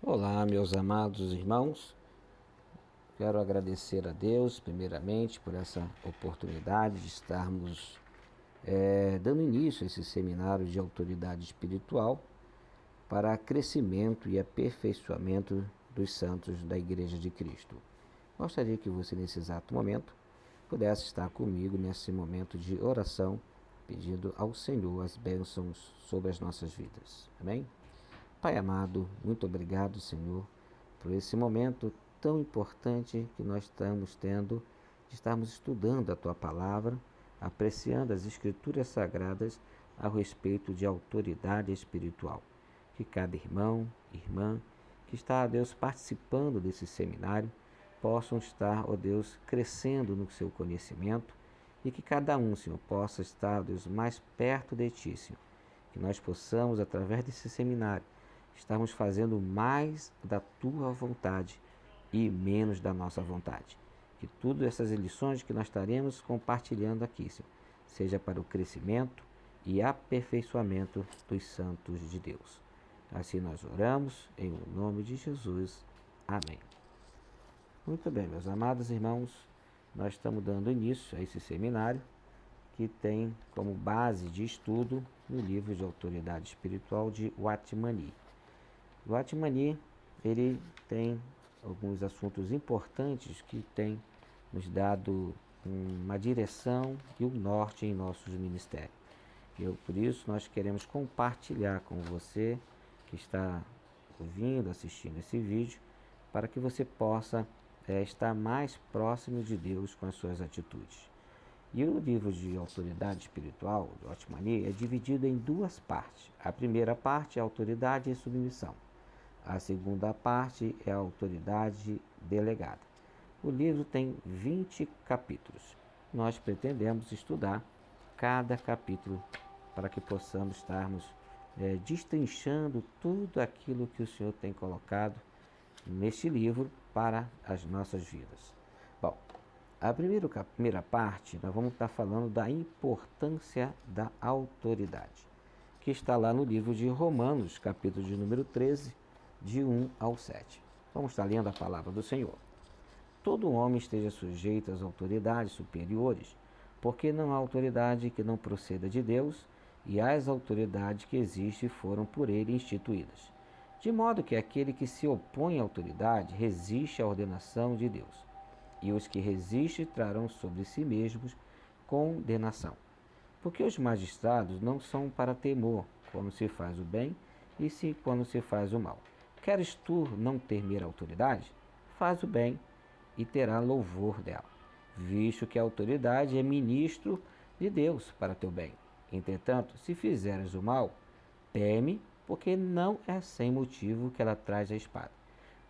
Olá, meus amados irmãos. Quero agradecer a Deus, primeiramente, por essa oportunidade de estarmos dando início a esse seminário de autoridade espiritual para crescimento e aperfeiçoamento dos santos da Igreja de Cristo. Gostaria que você, nesse exato momento, pudesse estar comigo nesse momento de oração, pedindo ao Senhor as bênçãos sobre as nossas vidas. Amém? Pai amado, muito obrigado, Senhor, por esse momento tão importante que nós estamos tendo de estarmos estudando a Tua Palavra, apreciando as Escrituras Sagradas a respeito de autoridade espiritual. Que cada irmão, irmã, que está, ó Deus, participando desse seminário, possam estar, ó Deus, crescendo no seu conhecimento e que cada um, Senhor, possa estar, ó Deus, mais perto de Ti, Senhor. Que nós possamos, através desse seminário, estamos fazendo mais da Tua vontade e menos da nossa vontade. Que tudo essas lições que nós estaremos compartilhando aqui, Senhor, seja para o crescimento e aperfeiçoamento dos santos de Deus. Assim nós oramos, em nome de Jesus. Amém. Muito bem, meus amados irmãos, nós estamos dando início a esse seminário que tem como base de estudo o livro de autoridade espiritual de Watmani. O Watmani, ele tem alguns assuntos importantes que tem nos dado uma direção e um norte em nossos ministérios. Por isso, nós queremos compartilhar com você que está ouvindo, assistindo esse vídeo, para que você possa estar mais próximo de Deus com as suas atitudes. E o livro de autoridade espiritual, de Watmani, é dividido em duas partes. A primeira parte é autoridade e submissão. A segunda parte é a autoridade delegada. O livro tem 20 capítulos. Nós pretendemos estudar cada capítulo para que possamos estarmos destrinchando tudo aquilo que o Senhor tem colocado neste livro para as nossas vidas. Bom, a primeira parte, nós vamos estar falando da importância da autoridade, que está lá no livro de Romanos, capítulo de número 13, de 1 ao 7. Vamos estar lendo a palavra do Senhor. Todo homem esteja sujeito às autoridades superiores, porque não há autoridade que não proceda de Deus, e as autoridades que existem foram por ele instituídas. De modo que aquele que se opõe à autoridade resiste à ordenação de Deus, e os que resistem trarão sobre si mesmos condenação. Porque os magistrados não são para temor quando se faz o bem, e se quando se faz o mal. Queres tu não temer a autoridade? Faz o bem e terá louvor dela, visto que a autoridade é ministro de Deus para teu bem. Entretanto, se fizeres o mal, teme, porque não é sem motivo que ela traz a espada,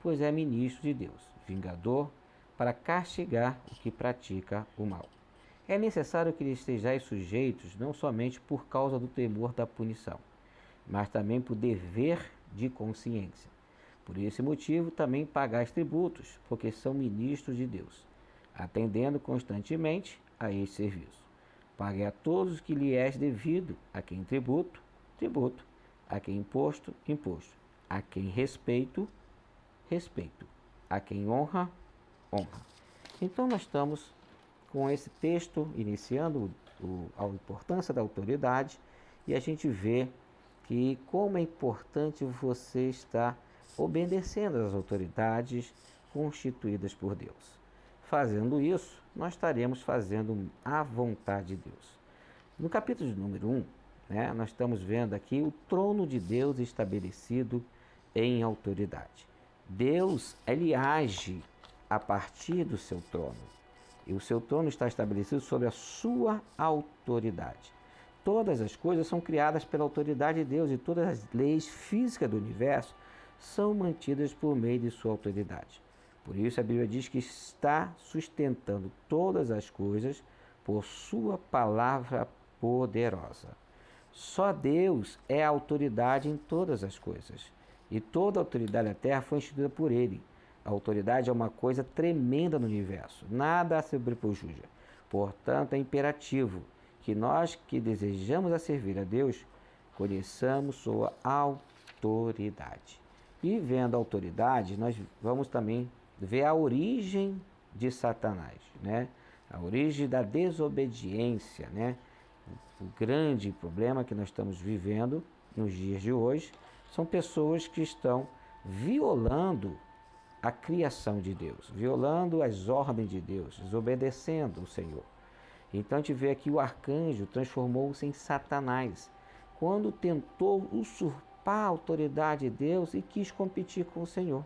pois é ministro de Deus, vingador, para castigar o que pratica o mal. É necessário que estejais sujeitos não somente por causa do temor da punição, mas também por dever de consciência. Por esse motivo também pagais tributos, porque são ministros de Deus, atendendo constantemente a este serviço. Pague a todos o que lhe é devido, a quem tributo, tributo, a quem imposto, imposto, a quem respeito, respeito, a quem honra, honra. Então nós estamos com esse texto iniciando a importância da autoridade, e a gente vê que como é importante você estar obedecendo às autoridades constituídas por Deus. Fazendo isso, nós estaremos fazendo a vontade de Deus. No capítulo de número 1, nós estamos vendo aqui o trono de Deus estabelecido em autoridade. Deus, ele age a partir do seu trono. E o seu trono está estabelecido sobre a sua autoridade. Todas as coisas são criadas pela autoridade de Deus, e todas as leis físicas do universo são mantidas por meio de sua autoridade. Por isso a Bíblia diz que está sustentando todas as coisas por sua palavra poderosa. Só Deus é a autoridade em todas as coisas, e toda a autoridade da terra foi instituída por ele. A autoridade é uma coisa tremenda no universo, nada a sobrepuja. Portanto, é imperativo que nós que desejamos a servir a Deus, conheçamos sua autoridade. E vendo a autoridade, nós vamos também ver a origem de Satanás, né? A origem da desobediência, né? O grande problema que nós estamos vivendo nos dias de hoje são pessoas que estão violando a criação de Deus, violando as ordens de Deus, desobedecendo o Senhor. Então a gente vê aqui o arcanjo transformou-se em Satanás, quando tentou usurpar a autoridade de Deus e quis competir com o Senhor,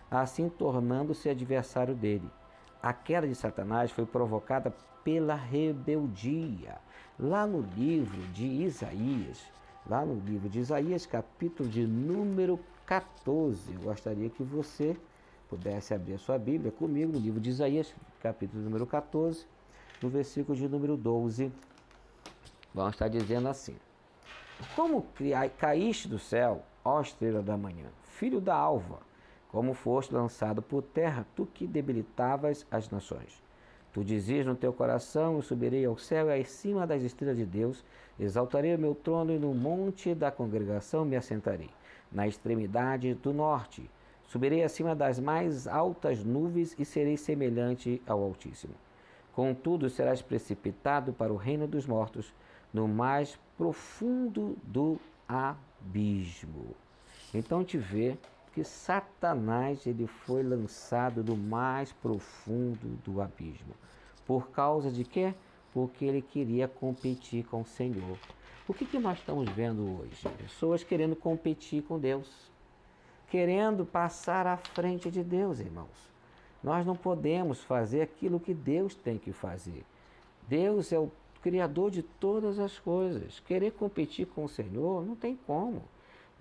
assim tornando-se adversário dele. A queda de Satanás foi provocada pela rebeldia. Lá no livro de Isaías, capítulo de número 14, eu gostaria que você pudesse abrir a sua Bíblia comigo, no livro de Isaías, capítulo número 14, no versículo de número 12, vamos estar dizendo assim: como caíste do céu, ó estrela da manhã, filho da alva, como foste lançado por terra, tu que debilitavas as nações. Tu dizias no teu coração: eu subirei ao céu e acima das estrelas de Deus, exaltarei o meu trono e no monte da congregação me assentarei, na extremidade do norte. Subirei acima das mais altas nuvens e serei semelhante ao Altíssimo. Contudo, serás precipitado para o reino dos mortos, no mais profundo do abismo. Então te vê que Satanás ele foi lançado do mais profundo do abismo. Por causa de quê? Porque ele queria competir com o Senhor. O que nós estamos vendo hoje? Pessoas querendo competir com Deus, querendo passar à frente de Deus, irmãos. Nós não podemos fazer aquilo que Deus tem que fazer. Deus é o Criador de todas as coisas. Querer competir com o Senhor não tem como,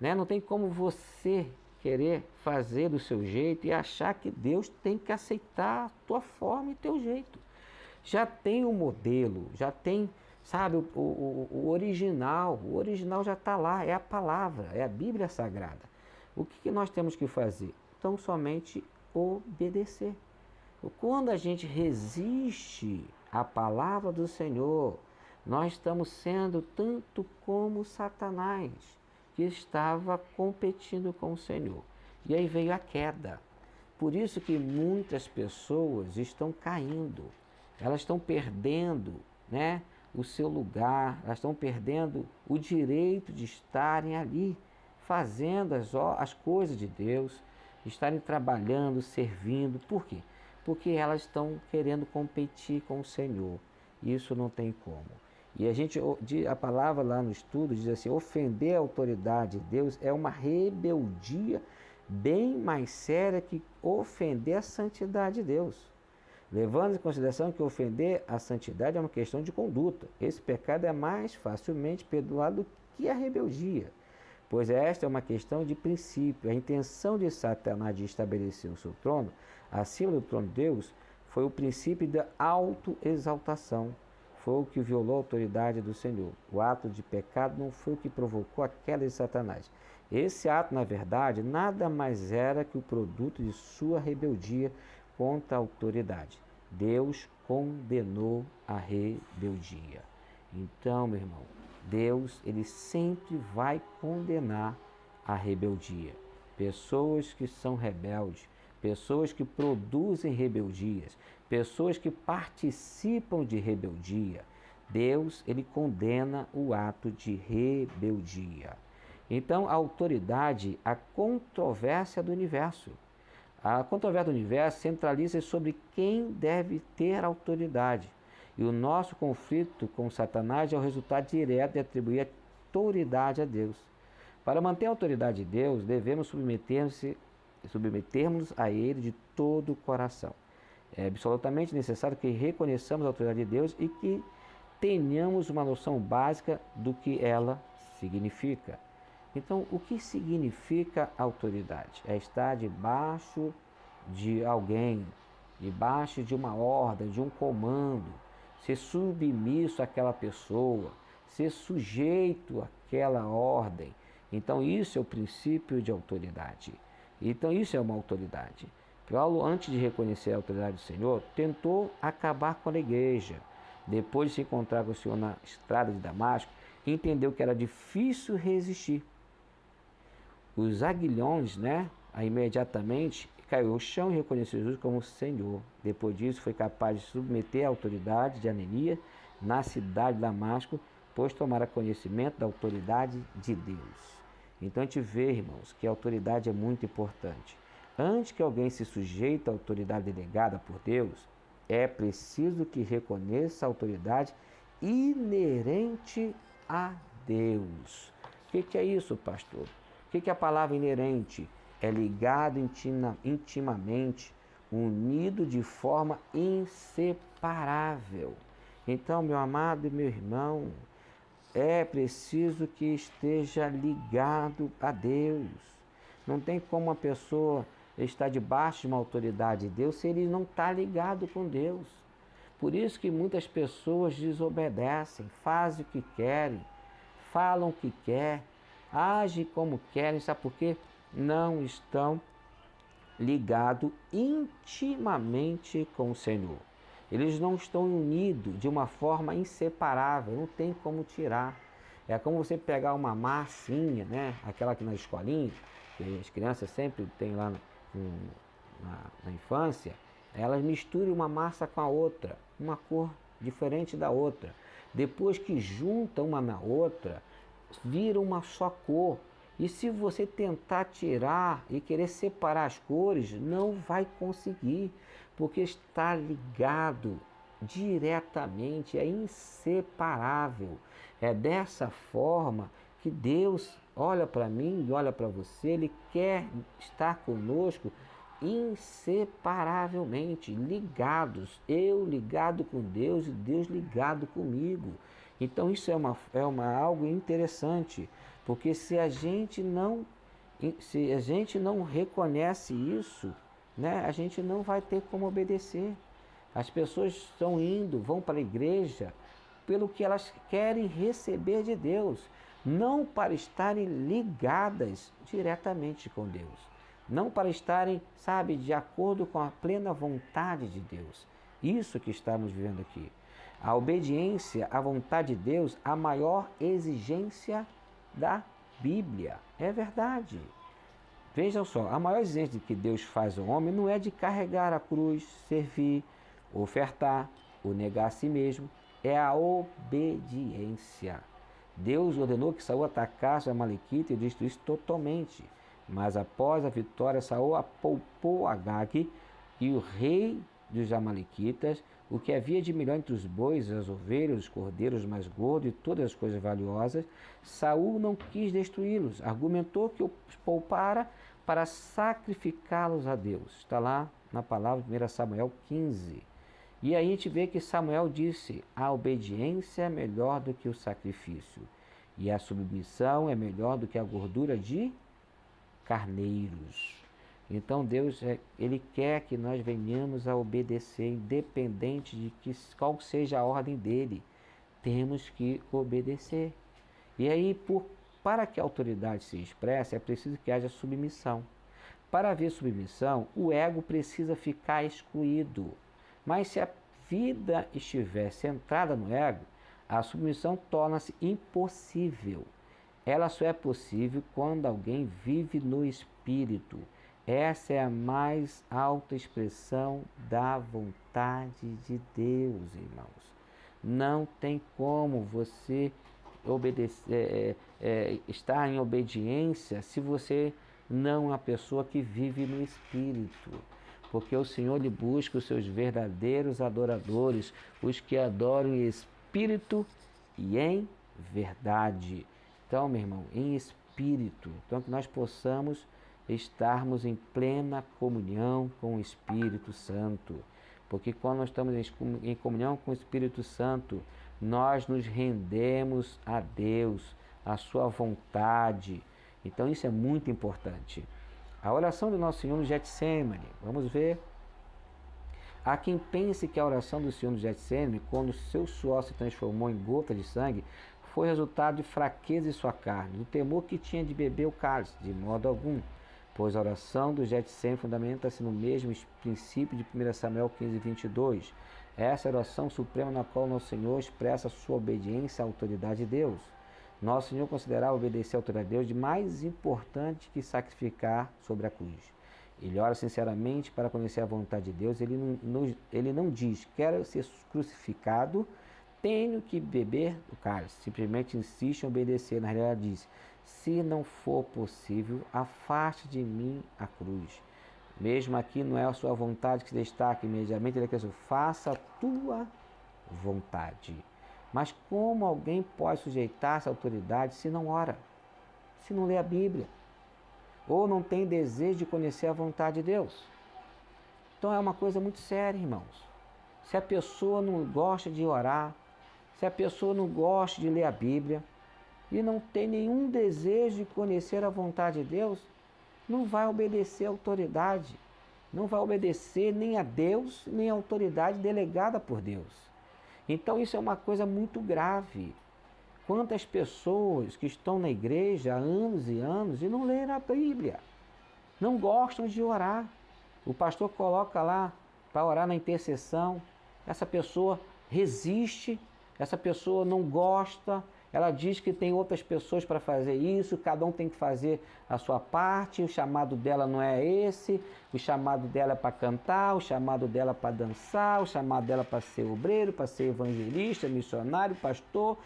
né? Não tem como você querer fazer do seu jeito e achar que Deus tem que aceitar a tua forma e teu jeito. Já tem o modelo, já tem, sabe, o original. O original já está lá, é a palavra, é a Bíblia Sagrada. O que nós temos que fazer? Então, somente obedecer. Quando a gente resiste à palavra do Senhor, nós estamos sendo tanto como Satanás, que estava competindo com o Senhor. E aí veio a queda. Por isso que muitas pessoas estão caindo, elas estão perdendo, né, o seu lugar, elas estão perdendo o direito de estarem ali, fazendo as coisas de Deus, estarem trabalhando, servindo. Por quê? Porque elas estão querendo competir com o Senhor. Isso não tem como. E a palavra lá no estudo diz assim: ofender a autoridade de Deus é uma rebeldia bem mais séria que ofender a santidade de Deus. Levando em consideração que ofender a santidade é uma questão de conduta. Esse pecado é mais facilmente perdoado que a rebeldia, pois esta é uma questão de princípio. A intenção de Satanás de estabelecer o seu trono acima do trono de Deus foi o princípio da autoexaltação. Foi o que violou a autoridade do Senhor. O ato de pecado não foi o que provocou a queda de Satanás. Esse ato, na verdade, nada mais era que o produto de sua rebeldia contra a autoridade. Deus condenou a rebeldia. Então, meu irmão, Deus ele sempre vai condenar a rebeldia. Pessoas que são rebeldes, pessoas que produzem rebeldias, pessoas que participam de rebeldia, Deus ele condena o ato de rebeldia. Então, a autoridade, a controvérsia do universo. A controvérsia do universo centraliza sobre quem deve ter autoridade. E o nosso conflito com Satanás é o resultado direto de atribuir autoridade a Deus. Para manter a autoridade de Deus, devemos submetermos a Ele de todo o coração. É absolutamente necessário que reconheçamos a autoridade de Deus e que tenhamos uma noção básica do que ela significa. Então, o que significa autoridade? É estar debaixo de alguém, debaixo de uma ordem, de um comando, ser submisso àquela pessoa, ser sujeito àquela ordem. Então, isso é o princípio de autoridade. Então, isso é uma autoridade. Paulo, antes de reconhecer a autoridade do Senhor, tentou acabar com a igreja. Depois de se encontrar com o Senhor na estrada de Damasco, entendeu que era difícil resistir. os aguilhões, né, aí imediatamente caiu ao chão e reconheceu Jesus como Senhor. Depois disso, foi capaz de submeter a autoridade de Ananias na cidade de Damasco, pois tomara conhecimento da autoridade de Deus. Então a gente vê, irmãos, que a autoridade é muito importante. Antes que alguém se sujeite à autoridade delegada por Deus, é preciso que reconheça a autoridade inerente a Deus. O que é isso, pastor? O que é a palavra inerente? É ligado intimamente, unido de forma inseparável. Então, meu amado e meu irmão, é preciso que esteja ligado a Deus. Não tem como uma pessoa estar debaixo de uma autoridade de Deus se ele não está ligado com Deus. Por isso que muitas pessoas desobedecem, fazem o que querem, falam o que querem, agem como querem, sabe por quê? Não estão ligados intimamente com o Senhor. Eles não estão unidos de uma forma inseparável, não tem como tirar. É como você pegar uma massinha, né? Aquela que na escolinha, que as crianças sempre têm lá na infância, elas misturam uma massa com a outra, uma cor diferente da outra. Depois que juntam uma na outra, vira uma só cor. E se você tentar tirar e querer separar as cores, não vai conseguir, porque está ligado diretamente, é inseparável. É dessa forma que Deus olha para mim e olha para você, Ele quer estar conosco inseparavelmente, ligados, eu ligado com Deus e Deus ligado comigo. Então isso é algo interessante, porque se a gente não reconhece isso, né, a gente não vai ter como obedecer. As pessoas vão para a igreja pelo que elas querem receber de Deus, não para estarem ligadas diretamente com Deus, não para estarem, sabe, de acordo com a plena vontade de Deus. Isso que estamos vivendo aqui. A obediência à vontade de Deus, a maior exigência da Bíblia. É verdade. Vejam só, a maior exigência que Deus faz ao homem não é de carregar a cruz, servir, ofertar ou negar a si mesmo, é a obediência. Deus ordenou que Saul atacasse a Amalequita e o destruísse totalmente. Mas após a vitória, Saul apalpou Agag e o rei dos Amalequitas, o que havia de melhor entre os bois, as ovelhas, os cordeiros mais gordos e todas as coisas valiosas. Saul não quis destruí-los, argumentou que os poupara para sacrificá-los a Deus. Está lá na palavra de 1 Samuel 15. E aí a gente vê que Samuel disse: a obediência é melhor do que o sacrifício, e a submissão é melhor do que a gordura de carneiros. Então Deus, Ele quer que nós venhamos a obedecer, independente de qual seja a ordem dEle. Temos que obedecer. E aí, para que a autoridade se expresse, é preciso que haja submissão. Para haver submissão, o ego precisa ficar excluído. Mas se a vida estiver centrada no ego, a submissão torna-se impossível. Ela só é possível quando alguém vive no Espírito. Essa é a mais alta expressão da vontade de Deus, irmãos. Não tem como você obedecer, estar em obediência se você não é uma pessoa que vive no Espírito. Porque o Senhor lhe busca os seus verdadeiros adoradores, os que adoram em espírito e em verdade. Então, meu irmão, em espírito. Então, que nós possamos estarmos em plena comunhão com o Espírito Santo. Porque quando nós estamos em comunhão com o Espírito Santo, nós nos rendemos a Deus, a sua vontade. Então isso é muito importante. A oração do Nosso Senhor no Getsemane, vamos ver. Há quem pense que a oração do Senhor no Getsemane, quando seu suor se transformou em gota de sangue, foi resultado de fraqueza de sua carne, do temor que tinha de beber o cálice, de modo algum. Pois a oração do Getsemane fundamenta-se no mesmo princípio de 1 Samuel 15, 22. Essa é a oração suprema na qual Nosso Senhor expressa sua obediência à autoridade de Deus. Nosso Senhor considerava obedecer a autoridade de Deus de mais importante que sacrificar sobre a cruz. Ele ora sinceramente para conhecer a vontade de Deus. Ele não diz, quero ser crucificado, tenho que beber o cálice. Simplesmente insiste em obedecer. Na realidade diz, se não for possível, afaste de mim a cruz. Mesmo aqui não é a sua vontade que se destaca imediatamente, ele acrescentou, faça a tua vontade. Mas como alguém pode sujeitar-se à autoridade se não ora, se não lê a Bíblia, ou não tem desejo de conhecer a vontade de Deus? Então é uma coisa muito séria, irmãos. Se a pessoa não gosta de orar, se a pessoa não gosta de ler a Bíblia e não tem nenhum desejo de conhecer a vontade de Deus, não vai obedecer à autoridade, não vai obedecer nem a Deus, nem à autoridade delegada por Deus. Então isso é uma coisa muito grave. Quantas pessoas que estão na igreja há anos e anos e não leem a Bíblia, não gostam de orar. O pastor coloca lá para orar na intercessão, essa pessoa resiste, essa pessoa não gosta, ela diz que tem outras pessoas para fazer isso, cada um tem que fazer a sua parte, o chamado dela não é esse, o chamado dela é para cantar, o chamado dela é para dançar, o chamado dela é para ser obreiro, para ser evangelista, missionário, pastor.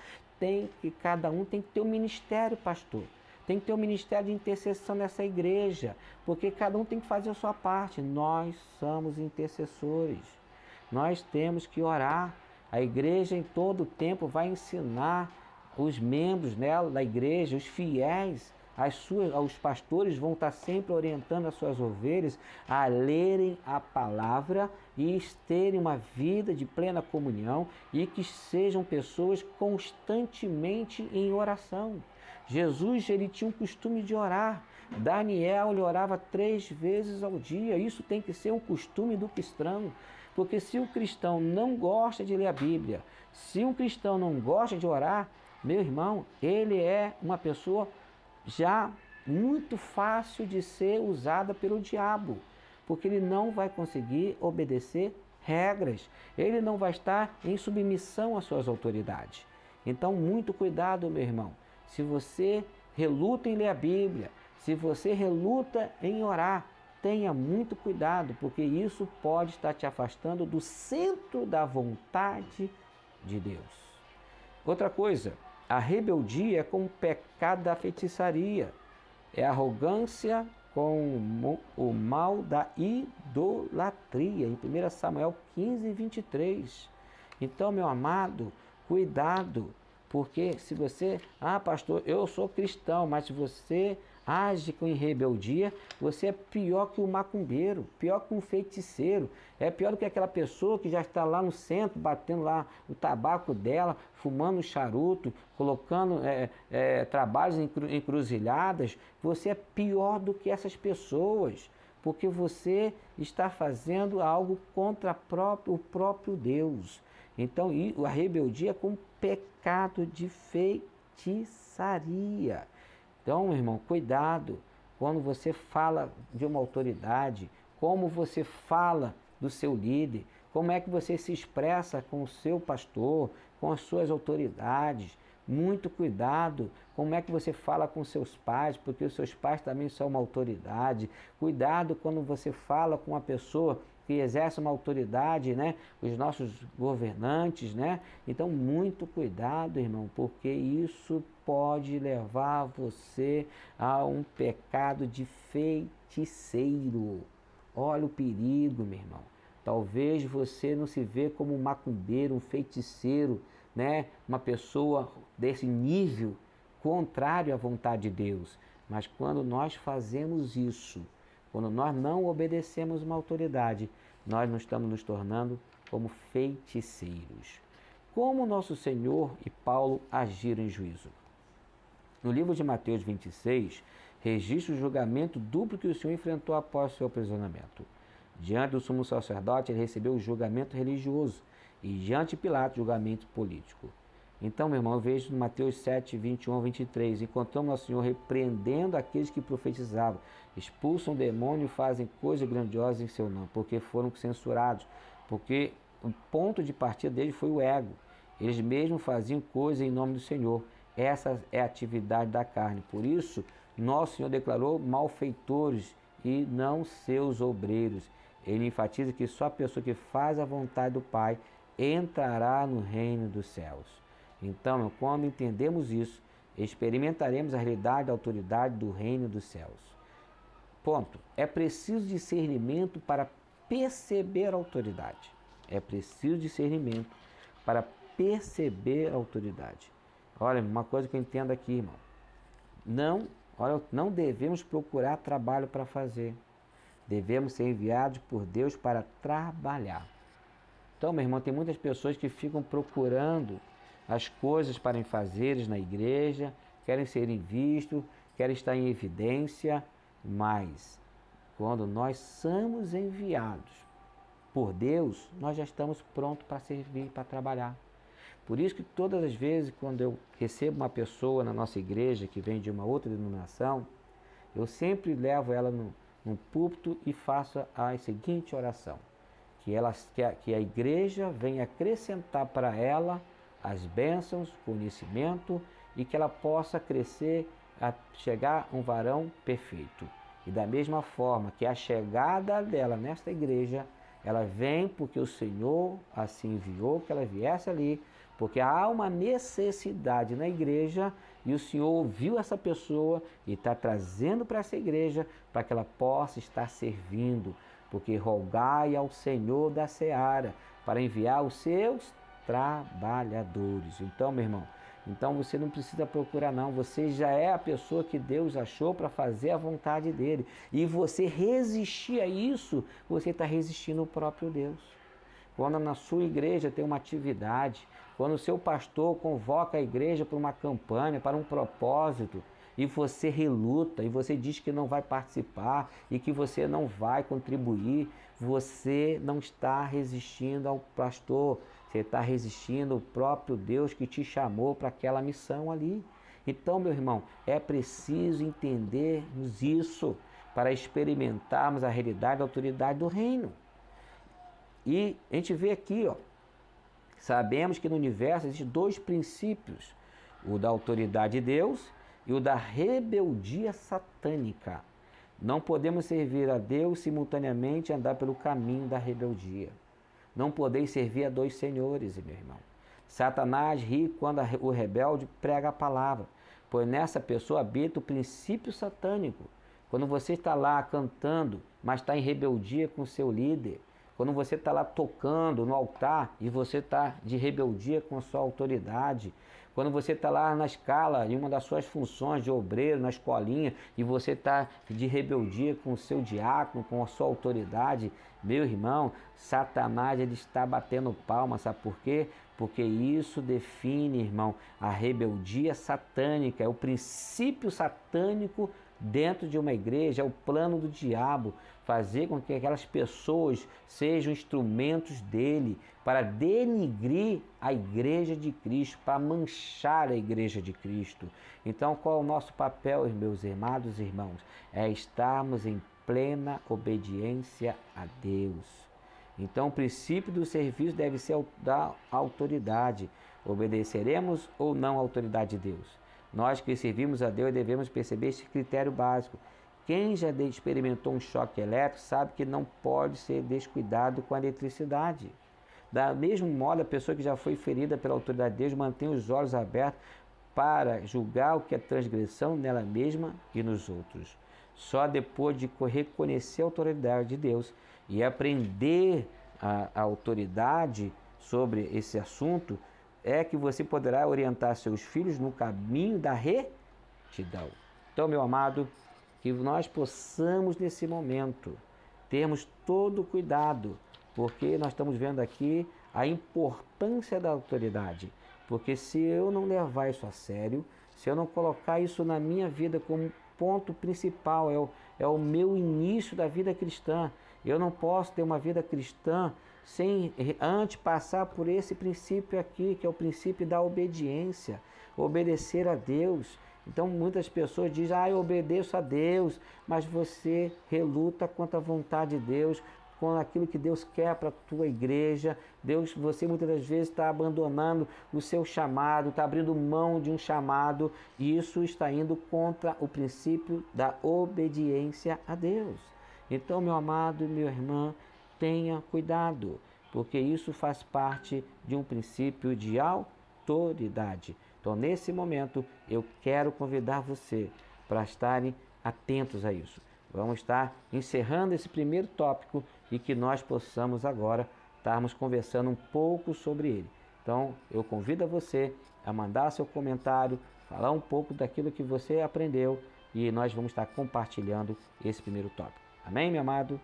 Cada um tem que ter um ministério, pastor. Tem que ter um ministério de intercessão nessa igreja, porque cada um tem que fazer a sua parte. Nós somos intercessores. Nós temos que orar. A igreja em todo o tempo vai ensinar os membros dela, da igreja, os fiéis, os pastores vão estar sempre orientando as suas ovelhas a lerem a palavra e terem uma vida de plena comunhão e que sejam pessoas constantemente em oração. Jesus, ele tinha um costume de orar. Daniel, ele orava 3 vezes ao dia. Isso tem que ser um costume do cristão. Porque se o cristão não gosta de ler a Bíblia, se um cristão não gosta de orar, meu irmão, ele é uma pessoa já muito fácil de ser usada pelo diabo, porque ele não vai conseguir obedecer regras, ele não vai estar em submissão às suas autoridades. Então, muito cuidado, meu irmão. Se você reluta em ler a Bíblia, se você reluta em orar, tenha muito cuidado, porque isso pode estar te afastando do centro da vontade de Deus. Outra coisa, a rebeldia é como o pecado da feitiçaria, é a arrogância com o mal da idolatria, em 1 Samuel 15, 23. Então, meu amado, cuidado, porque se você, pastor, eu sou cristão, mas se você age com rebeldia, você é pior que o macumbeiro, pior que um feiticeiro, é pior do que aquela pessoa que já está lá no centro, batendo lá o tabaco dela, fumando um charuto, colocando trabalhos em encruzilhadas. Você é pior do que essas pessoas, porque você está fazendo algo contra o próprio Deus. Então, a rebeldia é como pecado de feitiçaria. Então, meu irmão, cuidado quando você fala de uma autoridade, como você fala do seu líder, como é que você se expressa com o seu pastor, com as suas autoridades. Muito cuidado como é que você fala com seus pais, porque os seus pais também são uma autoridade. Cuidado quando você fala com uma pessoa que exerce uma autoridade, né? Os nossos governantes, né? Então, muito cuidado, irmão, porque isso pode levar você a um pecado de feiticeiro. Olha o perigo, meu irmão. Talvez você não se vê como um macumbeiro, um feiticeiro, né? Uma pessoa desse nível contrário à vontade de Deus. Mas quando nós fazemos isso, quando nós não obedecemos uma autoridade, nós não estamos nos tornando como feiticeiros. Como nosso Senhor e Paulo agiram em juízo? No livro de Mateus 26, registra o julgamento duplo que o Senhor enfrentou após o seu aprisionamento. Diante do sumo sacerdote, ele recebeu o julgamento religioso e diante de Pilatos, julgamento político. Então, meu irmão, eu vejo no Mateus 7, 21 a 23, encontramos nosso Senhor repreendendo aqueles que profetizavam, expulsam o demônio e fazem coisas grandiosas em seu nome, porque foram censurados, porque o ponto de partida deles foi o ego. Eles mesmos faziam coisas em nome do Senhor. Essa é a atividade da carne. Por isso, nosso Senhor declarou malfeitores e não seus obreiros. Ele enfatiza que só a pessoa que faz a vontade do Pai entrará no reino dos céus. Então, quando entendemos isso, experimentaremos a realidade da autoridade do reino dos céus. Ponto. É preciso discernimento para perceber a autoridade. É preciso discernimento para perceber a autoridade. Olha, uma coisa que eu entendo aqui, irmão. Não devemos procurar trabalho para fazer. Devemos ser enviados por Deus para trabalhar. Então, meu irmão, tem muitas pessoas que ficam procurando as coisas para fazeres na igreja, querem serem vistos, querem estar em evidência, mas quando nós somos enviados por Deus, nós já estamos prontos para servir, para trabalhar. Por isso que todas as vezes, quando eu recebo uma pessoa na nossa igreja que vem de uma outra denominação, eu sempre levo ela num púlpito e faço a seguinte oração: que a igreja venha acrescentar para ela as bênçãos, conhecimento, e que ela possa crescer a chegar a um varão perfeito. E da mesma forma que a chegada dela nesta igreja, ela vem porque o Senhor assim enviou que ela viesse ali, porque há uma necessidade na igreja e o Senhor ouviu essa pessoa e está trazendo para essa igreja para que ela possa estar servindo. Porque rogai ao Senhor da seara para enviar os seus trabalhadores. Então, meu irmão, você não precisa procurar não, você já é a pessoa que Deus achou para fazer a vontade dele. E você resistir a isso, você está resistindo ao próprio Deus. Quando na sua igreja tem uma atividade, quando o seu pastor convoca a igreja para uma campanha, para um propósito, e você reluta, e você diz que não vai participar, e que você não vai contribuir, você não está resistindo ao pastor, você está resistindo ao próprio Deus que te chamou para aquela missão ali. Então, meu irmão, é preciso entendermos isso para experimentarmos a realidade da autoridade do reino. E a gente vê aqui, sabemos que no universo existem dois princípios, o da autoridade de Deus e o da rebeldia satânica. Não podemos servir a Deus simultaneamente e andar pelo caminho da rebeldia. Não podeis servir a dois senhores, meu irmão. Satanás ri quando o rebelde prega a palavra, pois nessa pessoa habita o princípio satânico. Quando você está lá cantando, mas está em rebeldia com o seu líder, quando você está lá tocando no altar e você está de rebeldia com a sua autoridade, quando você está lá na escala, em uma das suas funções de obreiro, na escolinha, e você está de rebeldia com o seu diácono, com a sua autoridade, meu irmão, Satanás ele está batendo palma, sabe por quê? Porque isso define, irmão, a rebeldia satânica, é o princípio satânico dentro de uma igreja, é o plano do diabo, fazer com que aquelas pessoas sejam instrumentos dele para denigrir a igreja de Cristo, para manchar a igreja de Cristo. Então, qual é o nosso papel, meus amados irmãos? É estarmos em plena obediência a Deus. Então, o princípio do serviço deve ser da autoridade. Obedeceremos ou não à autoridade de Deus? Nós que servimos a Deus devemos perceber esse critério básico. Quem já experimentou um choque elétrico sabe que não pode ser descuidado com a eletricidade. Da mesmo modo, a pessoa que já foi ferida pela autoridade de Deus mantém os olhos abertos para julgar o que é transgressão nela mesma e nos outros. Só depois de reconhecer a autoridade de Deus e aprender a autoridade sobre esse assunto, é que você poderá orientar seus filhos no caminho da retidão. Então, meu amado, que nós possamos nesse momento termos todo o cuidado, porque nós estamos vendo aqui a importância da autoridade. Porque se eu não levar isso a sério, se eu não colocar isso na minha vida como ponto principal, é o meu início da vida cristã. Eu não posso ter uma vida cristã sem antes passar por esse princípio aqui, que é o princípio da obediência, obedecer a Deus. Então muitas pessoas dizem, eu obedeço a Deus, mas você reluta contra a vontade de Deus, com aquilo que Deus quer para a tua igreja. Deus, você muitas das vezes está abandonando o seu chamado, está abrindo mão de um chamado, e isso está indo contra o princípio da obediência a Deus. Então, meu amado e minha irmã, tenha cuidado, porque isso faz parte de um princípio de autoridade. Então, nesse momento, eu quero convidar você para estarem atentos a isso. Vamos estar encerrando esse primeiro tópico e que nós possamos agora estarmos conversando um pouco sobre ele. Então, eu convido a você a mandar seu comentário, falar um pouco daquilo que você aprendeu, e nós vamos estar compartilhando esse primeiro tópico. Amém, meu amado?